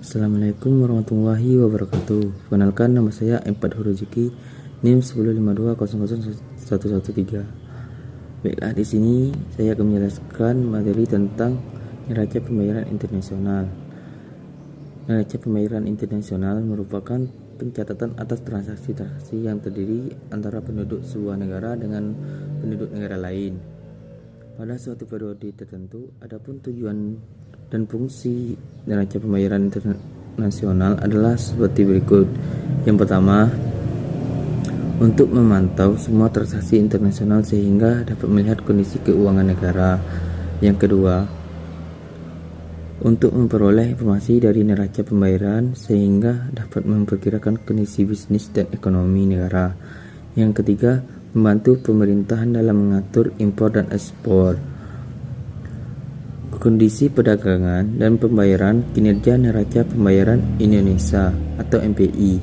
Assalamualaikum warahmatullahi wabarakatuh. Kenalkan, nama saya Empat Huruziki, NIM 1052000113. Baiklah, di sini saya akan menjelaskan materi tentang neraca pembayaran internasional. Neraca pembayaran internasional merupakan pencatatan atas transaksi-transaksi yang terdiri antara penduduk sebuah negara dengan penduduk negara lain pada suatu periode tertentu. Adapun tujuan dan fungsi neraca pembayaran internasional adalah seperti berikut. Yang pertama, untuk memantau semua transaksi internasional sehingga dapat melihat kondisi keuangan negara. Yang kedua, untuk memperoleh informasi dari neraca pembayaran sehingga dapat memperkirakan kondisi bisnis dan ekonomi negara. Yang ketiga, membantu pemerintahan dalam mengatur impor dan ekspor, kondisi perdagangan dan pembayaran, kinerja neraca pembayaran Indonesia atau NPI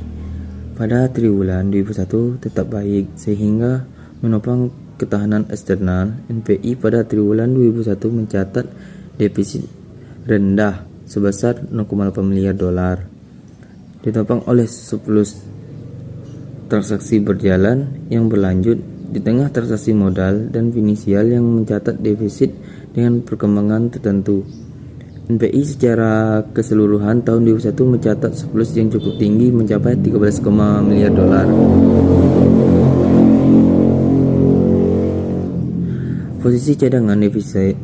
pada triwulan 2021 tetap baik sehingga menopang ketahanan eksternal. NPI pada triwulan 2021 mencatat defisit rendah sebesar 0,8 miliar dolar, ditopang oleh surplus transaksi berjalan yang berlanjut di tengah transaksi modal dan finansial yang mencatat defisit dengan perkembangan tertentu. NPI secara keseluruhan tahun 2021 mencatat surplus yang cukup tinggi mencapai 13, miliar dolar. Posisi cadangan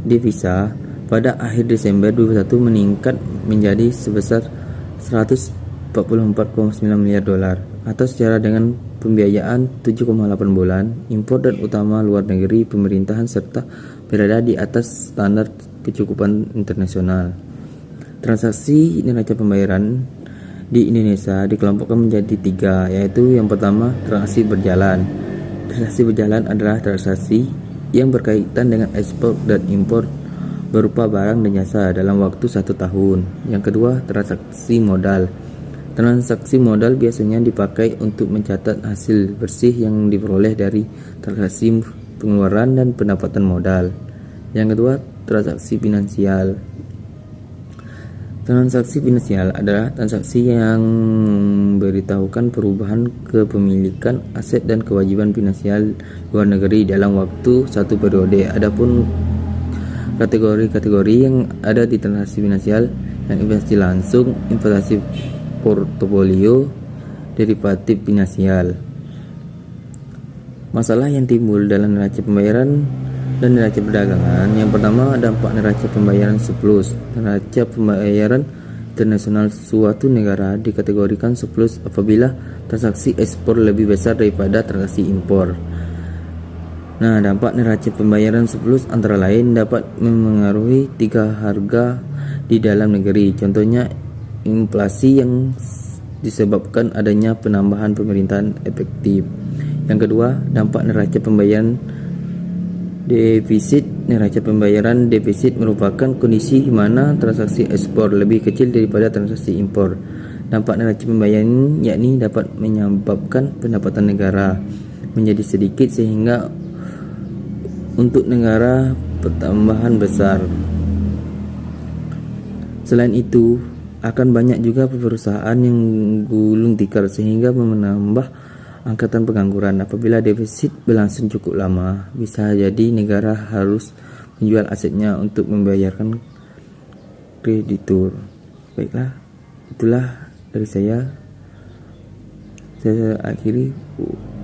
devisa pada akhir Desember 2021 meningkat menjadi sebesar 144,9 miliar dolar atau secara dengan pembiayaan 7,8 bulan impor dan utama luar negeri pemerintahan serta berada di atas standar kecukupan internasional. Transaksi neraca pembayaran di Indonesia dikelompokkan menjadi 3, yaitu yang pertama, transaksi berjalan. Transaksi berjalan adalah transaksi yang berkaitan dengan ekspor dan impor berupa barang dan jasa dalam waktu 1 tahun. Yang kedua, transaksi modal. Transaksi modal biasanya dipakai untuk mencatat hasil bersih yang diperoleh dari transaksi pengeluaran dan pendapatan modal. Yang kedua, transaksi finansial. Transaksi finansial adalah transaksi yang memberitahukan perubahan kepemilikan aset dan kewajiban finansial luar negeri dalam waktu satu periode. Adapun kategori-kategori yang ada di transaksi finansial yang investasi langsung, investasi portofolio, derivatif finansial. Masalah yang timbul dalam neraca pembayaran dan neraca perdagangan. Yang pertama, dampak neraca pembayaran surplus. Neraca pembayaran internasional suatu negara dikategorikan surplus apabila transaksi ekspor lebih besar daripada transaksi impor. Nah, dampak neraca pembayaran surplus antara lain dapat memengaruhi 3 harga di dalam negeri. Contohnya, inflasi yang disebabkan adanya penambahan pemerintahan efektif. Yang kedua, dampak neraca pembayaran defisit. Neraca pembayaran defisit merupakan kondisi di mana transaksi ekspor lebih kecil daripada transaksi impor. Dampak neraca pembayaran yakni dapat menyebabkan pendapatan negara menjadi sedikit sehingga untuk negara pertambahan besar. Selain itu, akan banyak juga perusahaan yang gulung tikar sehingga menambah angkatan pengangguran. Apabila defisit berlangsung cukup lama, bisa jadi negara harus menjual asetnya untuk membayarkan kreditur. Baiklah, itulah dari saya. Saya akhiri.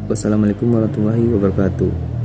Wassalamualaikum warahmatullahi wabarakatuh.